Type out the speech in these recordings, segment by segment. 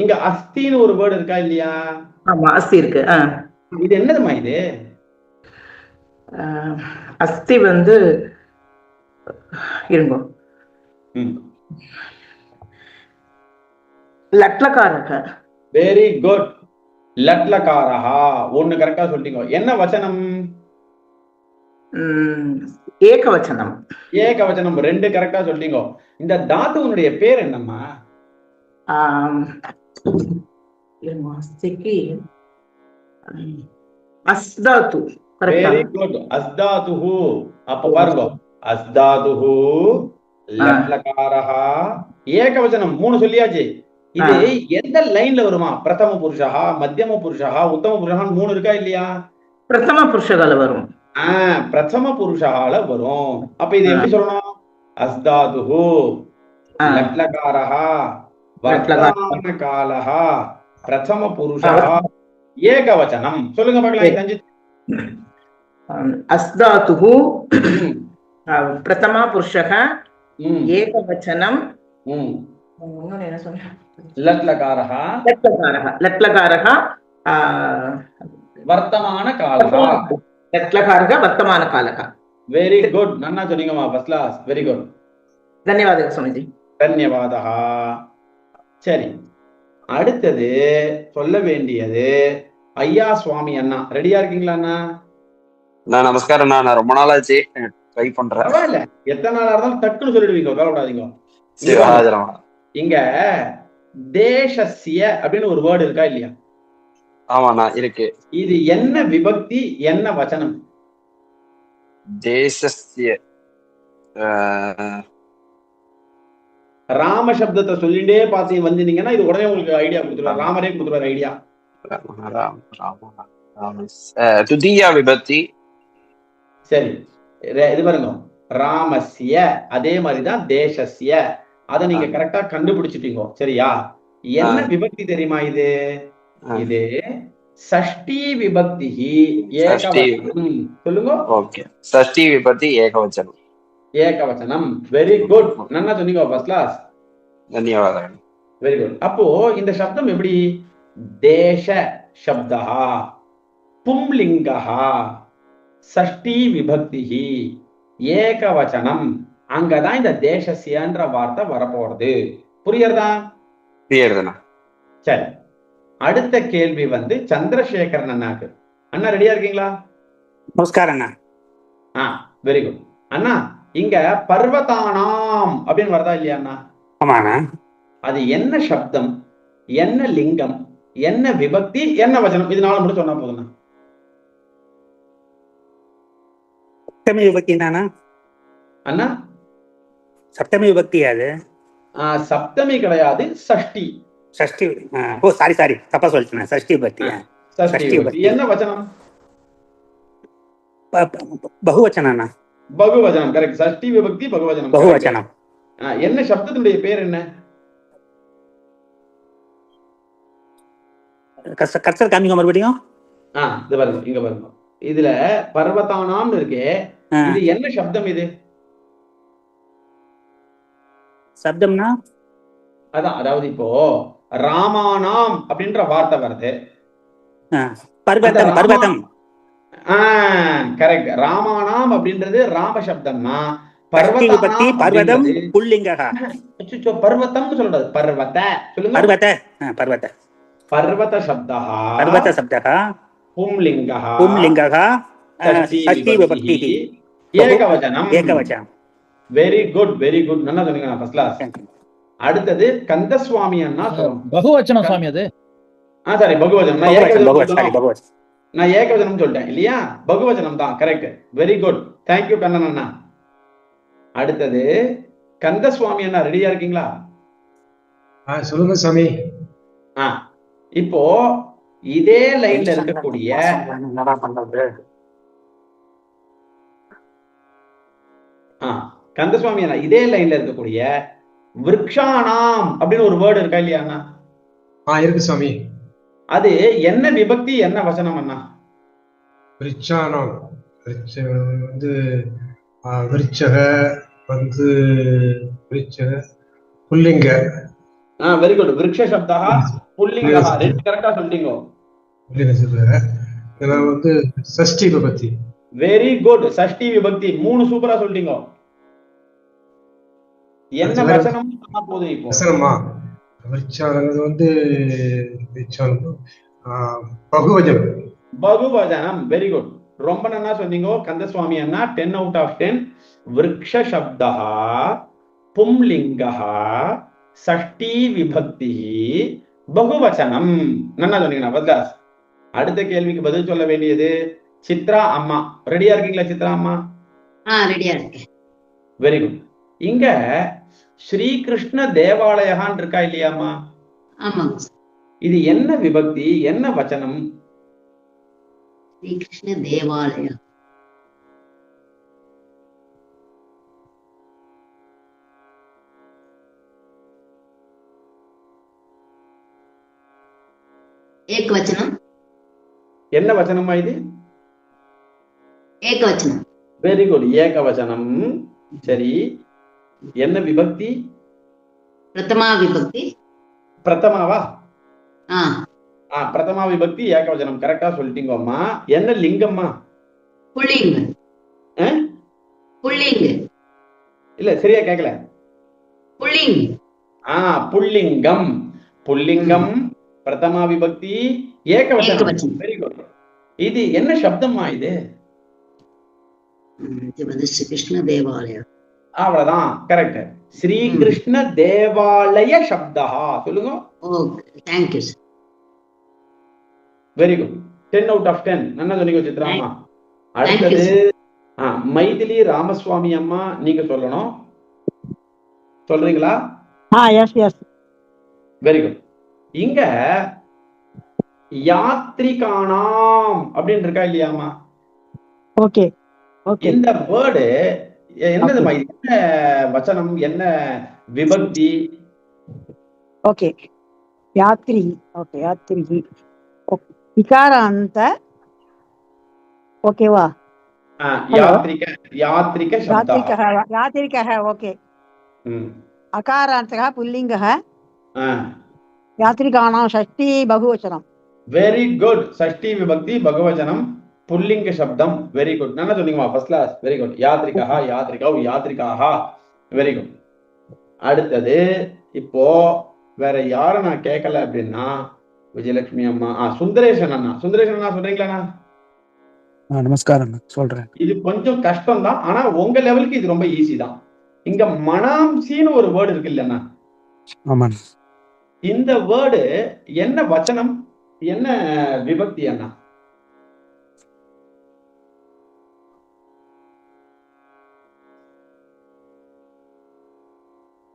இங்க அஸ்தின்னு ஒரு வேர்டு இருக்கா இல்லையா? ஆமா, அஸ்தி இருக்கு. இது என்னதுமா இது? அஸ்தி வந்து இருங்கோ, லட்லகாரக. Very good, லட்லகாரஹா. ஒண்ணு கரெக்டா சொல்லிட்டீங்க. என்ன வச்சனம்? ஏகவச்சனம். ஏகவச்சனம், ரெண்டு கரெக்டா சொல்லிட்டீங்க. இந்த தாத்துவனுடைய பேர் என்னம்மா? அஸ்தாது. வெரி குட், அஸ்தாதுஹு. அப்ப பாருங்க, அஸ்தாதுஹு, லட்லகாரஹா, ஏகவச்சனம். மூணு சொல்லியாச்சு. இது எந்த லைன்ல வருமா? பிரதம புருஷா, மத்தியம புருஷா, உத்தம புருஷான்னு மூணு இருக்கா இல்லையா? பிரதம புருஷகால வரும். பிரதம புருஷால வரும். அப்ப இது எப்படி சொல்லணும்? அஸ்தாதுஹு, லட்லகாரஹா, வர்த்தமான காலஹா, பிரதம புருஷா, ஏகவச்சனம். சொல்லுங்க பார்க்கலாம். அஸ்தாதுஹு, பிரதமா புருஷக, ஏகவச்சனம், என்ன சொல்ற, லட்லகாரஹா, லட்லகாரஹ, வர்த்தமான காலஹா. லட்லகாரக வர்த்தமான காலஹ. வெரி குட், நன்னா சொன்னீங்கம்மா, ஃபர்ஸ்ட் கிளாஸ். வெரி குட், தன்யவாதம் சுவாமிஜி. தன்யவாதா. சரி, அடுத்தது சொல்ல வேண்டியது ஐயா சுவாமி அண்ணா. ரெடியா இருக்கீங்களா அண்ணா? நமஸ்காரம். நான் ரொம்ப நாளாச்சு ட்ரை பண்றேன். பரவாயில்ல, எத்தனை நாளா இருந்தாலும் டக்குன்னு சொல்லிடுவீங்க, கவலைப்படாதீங்க. இங்க தேசஸ்ய அப்படின்னு ஒரு வேர்டு இருக்கா இல்லையா? ஆமாண்ணா, இருக்கு. இது என்ன விபக்தி, என்ன வச்சனம்? தேசஸ்ய. ராம சப்தத்தை சொல்லிட்டே பாத்து வந்தீங்கன்னா இது உடனே உங்களுக்கு ஐடியா கொடுத்துருவாரு, ராமரே கொடுத்துருவாரு ஐடியா. துதியா விபக்தி. சரி, இது பாருங்க, ராமஸ்ய அதே மாதிரிதான் தேசஸ்ய. அதை நீங்க கரெக்டா கண்டுபிடிச்சிட்டீங்க. சரியா? என்ன விபக்தி தெரியுமா இது? இது ஷஷ்டி விபக்தி, ஏகவச்சனம். சொல்லுங்க. ஓகே, ஷஷ்டி விபக்தி ஏகவச்சனம். ஏகவச்சனம். வெரி குட், நல்லா சொன்னீங்க, ஃபர்ஸ்ட் கிளாஸ். தன்யவாதம். Very good. அப்போ இந்த சப்தம் எப்படி? தேச சப்தா, பும்லிங்கா, ஷஷ்டி விபக்தி, ஏகவச்சனம். அங்கதான் இந்த தேசஸ்யன்ற வார்த்தை வரப்போறது. புரியுறதா? புரியுறதுண்ணா. சரி, அடுத்த கேள்வி வந்து சந்திரசேகரன் அண்ணாக்கு. அண்ணா ரெடியா இருக்கீங்களா? நமஸ்காரம் அண்ணா. Very good. அண்ணா, இங்க பர்வதானாம் அப்படின்னு வருதா இல்லையா அண்ணா? ஆமாண்ணா. அது என்ன சப்தம், என்ன லிங்கம், என்ன விபக்தி, என்ன வச்சனம்? இது நாலு மட்டும் சொன்னா போதுண்ணா. சப்தமி விபக்தி தானா அண்ணா? சப்தமி விபக்தி அது? சப்தமி கிடையாது, ஷஷ்டி. ஷஷ்டி. ஓ சாரி தப்பா சொல்லிட்டேன். ஷஷ்டி விபக்தி. ஷஷ்டி விபக்தி. என்ன வச்சனம்? பகுவச்சனா. பகுவச்சனம், கரெக்ட். ஷஷ்டி விபக்தி பகுவச்சனம். பகுவச்சனம். என்ன சப்தத்தினுடைய பேர் என்ன? கர்சர் காமிங்க மறுபடியும். இது பாருங்க, இங்க பாருங்க. இதுல பர்வதானாம்னு இருக்கு. இது என்ன சப்தம்? இது சப்தம்னா அதான், அதாவது இப்போ ராமானாம் அப்படின்ற வார்த்தை வருது. பர்வதம். பர்வதம் கரெக்ட். ராமானாம் அப்படின்றது ராம சப்தம்னா, பர்வதம் புல்லிங்கா. பர்வதம்னு சொல்றது பர்வத. சொல்லுங்க. பர்வத. பர்வத சப்தா, பர்வத சப்தா, பும்லிங்கா, ஷஷ்டி விபக்தி, ஏகவச்சனம். ஏகவச்சனம். வெரி குட், வெரி குட், நல்லா சொன்னீங்க ஃபர்ஸ்ட் கிளாஸ். அடுத்தது கந்தசுவாமி அண்ணா. பகுவச்சனம் சுவாமி அது. சாரி, பகுவச்சனம். நான் ஏகவச்சனம் சொல்லிட்டேன் இல்லையா? பகுவச்சனம் தான், correct. Very good, thank you Kannan அண்ணா. அடுத்தது கந்தசுவாமி அண்ணா, ரெடியா இருக்கீங்களா? சொல்லுங்க சாமி. இப்போ இதே லைன்ல இருக்கக்கூடிய கந்தசுவாமி அண்ணா, இதே லைன்ல இருக்கக்கூடிய விருக்ஷானாம் அப்படின்னு ஒரு வேர்டு இருக்கா இல்லையா அண்ணா? இருக்கு சுவாமி. அது என்ன விபக்தி, என்ன வசனம் அண்ணா? விருட்சானாம் வந்து விருட்சக வந்து புல்லிங்க. Very good. விருக்ஷ சப்தா புல்லிங்கா, ரெண்டு கரெக்டா சொல்லிட்டீங்க. இதெல்லாம் வந்து சஷ்டி விபக்தி. Very good. சஷ்டி விபக்தி 3 சூப்பரா சொல்லிட்டீங்க. என்ன வசனம் சொன்னா போதும் இப்போ? வசனமா? விருச்சானது வந்து பகுவஜனம். பகுவஜனம். Very good. ரொம்ப நல்லா சொன்னீங்க கந்தசுவாமி அண்ணா. 10 out of 10. விருக்ஷ சப்தா பும்லிங்கா சஷ்டி விபக்தி பகுவச்சனம். நல்லா சொன்னீங்க பத்ராஸ். அடுத்த கேள்விக்கு பதில் சொல்ல வேண்டியது சித்ரா அம்மா. ரெடியா இருக்கீங்களா சித்ரா அம்மா? ரெடியா இருக்கேன். Very good. இங்க ஸ்ரீகிருஷ்ண தேவாலயான் இருக்கா இல்லையாமா? ஆமாங்க. இது என்ன விபக்தி, என்ன வச்சனம்? ஸ்ரீகிருஷ்ண தேவாலயம். ஏகவச்சனம். என்ன வச்சனமா இது? ஏகவச்சனம். Very good. ஏகவச்சனம். சரி, என்ன விபக்தி? பிரதமா விபக்தி. பிரதமாவா? பிரதமா விபக்தி ஏகவச்சனம். கரெக்டா சொல்லிட்டீங்க அம்மா. என்ன லிங்கம்மா? புல்லிங்க. புல்லிங்க இல்ல, சரியா கேட்கல. புல்லிங். புல்லிங்கம். புல்லிங்கம் பிரதமா விபக்தி ஏகவச்சனம். Very good. இது என்ன சப்தமா இது? இது வந்து ஸ்ரீகிருஷ்ண தேவாலயம். அவ்வளவுதான், கரெக்ட். ஸ்ரீகிருஷ்ண தேவாலய சப்தா. சொல்லுங்க. Okay, thank you sir. Very good. 10 out of 10. நல்லா சொன்னீங்க சித்ரா அம்மா. அடுத்தது மைதிலி ராமசுவாமி அம்மா, நீங்க சொல்லணும். சொல்றீங்களா? Very good. இங்க யாத்ரிகானாம் அப்படின்னு இருக்கா இல்லையாமா? ஓகே. இந்த வேர்டு என்னது? என்ன வச்சனம், என்ன விபக்தி? ஓகே, யாத்ரி. ஓகே, யாத்ரி. இகாராந்த. ஓகேவா? யாத்ரிக. யாத்ரிக சப்தா. யாத்ரிகः. ஓகே. அகாராந்தः புல்லிங்கः. யாத்ரிகானாं ஷஷ்டி பகுவச்சனம். Very good. ஷஷ்டி விபக்தி பகுவச்சனம் புல்லிங்க சப்தம். Very good. நல்லா சொன்னீங்கம்மா, ஃபர்ஸ்ட் கிளாஸ். Very good. யாத்ரிகா, யாத்ரிகௌ, யாத்ரிகாஹா. Very good. அடுத்தது இப்போ வேற யாரும் நான் கேட்கல அப்படின்னா விஜயலட்சுமி அம்மா, சுந்தரேசன் அண்ணா. சுந்தரேசன் அண்ணா சொல்றீங்களா? நமஸ்காரம், சொல்றேன். இது கொஞ்சம் கஷ்டம் தான், ஆனா உங்க லெவலுக்கு இது ரொம்ப ஈஸி தான். இங்க மனாம்சின்னு ஒரு வேர்டு இருக்கு இல்லைன்னா? ஆமா. இந்த வேர்டு என்ன வச்சனம், என்ன விபக்தி அண்ணா?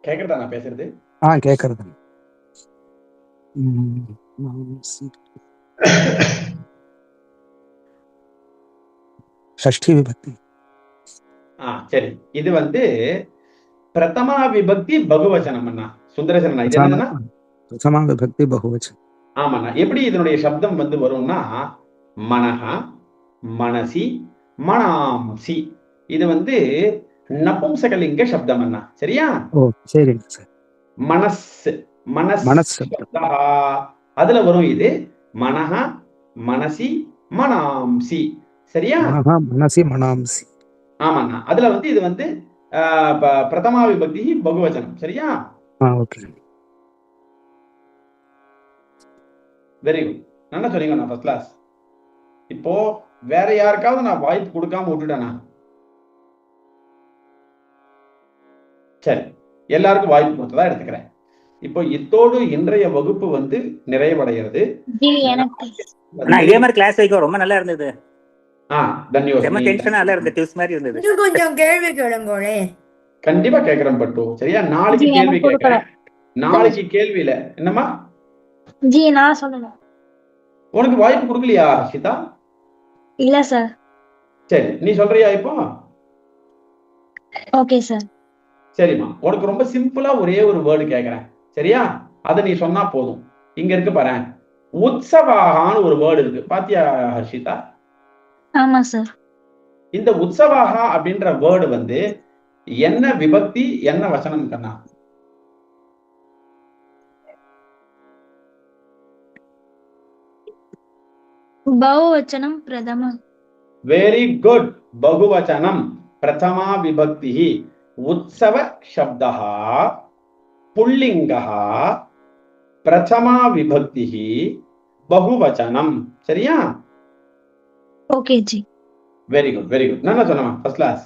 கேக்குறதா நான் பேசுறது? கேக்குறது. ஷஷ்டி விபக்தி. சரி, இது வந்து பிரதமா விபக்தி பகுவச்சனம் அண்ணா. சுந்தரேசன் அண்ணா, இது என்னன்னா பிரதமா விபக்தி பகுவச்சனம். ஆமாண்ணா. எப்படி இதனுடைய சப்தம் வந்து வரும்னா மனஹா, மனசி, மனாம்சி. இது வந்து நபும்சகலிங்க சப்தம் அண்ணா. சரியா? சரிங்க சார். மனஸ், மனஸ், மனஸ் அதுல வரும் இது. மனஹா, மனசி, மனாம்சி. சரியா? மனசி, மனாம்சி. ஆமாண்ணா. அதுல வந்து இது வந்து பிரதமா விபக்தி பகுவச்சனம். சரியா? ஓகே. Very good. நல்லா சொன்னீங்க நான், ஃபர்ஸ்ட் கிளாஸ். இப்போ வேற யாருக்காவது நான் வாய்ப்பு கொடுக்காம விட்டுட்டேனா? சரி, எல்லாருக்கும் வாய்ப்பு கொடுத்ததா எடுத்துக்கிறேன். இப்போ இத்தோடு இன்றைய வகுப்பு வந்து நிறைவடைகிறது. இதே மாதிரி கிளாஸ் வைக்க ரொம்ப நல்லா இருந்தது. கொஞ்சம் கேள்வி கேளுங்களே. கண்டிப்பா கேக்குறேன் பட்டு. சரியா? நாளைக்கு கேள்வி கேட்கிறேன். நாளைக்கு கேள்வியில என்னமா ஜி நான் சொல்லணும். உனக்கு வாய்ப்பு கொடுக்கலையா ஹர்ஷிதா? இல்ல சார். சரி, நீ சொல்றியா இப்போ? Okay sir. சரிம்மா, உனக்கு ரொம்ப சிம்பிளா ஒரே ஒரு வேர்டு கேக்குறேன். சரியா? அதை நீ சொன்னா போதும். இங்க இருக்கு பாரு, உற்சவாகான்னு ஒரு வேர்டு இருக்கு. பாத்தியா ஹர்ஷிதா? ஆமா சார். இந்த உற்சவாகா அப்படின்ற வேர்டு வந்து என்ன விபக்தி, என்ன வசனம் கண்ணா? बहुवचनं प्रथम वेरी गुड बहुवचनं प्रथमा विभक्तिः उत्सव शब्दः पुल्लिङ्गः प्रथमा विभक्तिः बहुवचनं சரியா ओके जी வெரி குட் நல்லா சொன்னமா ஃபர்ஸ்ட் கிளாஸ்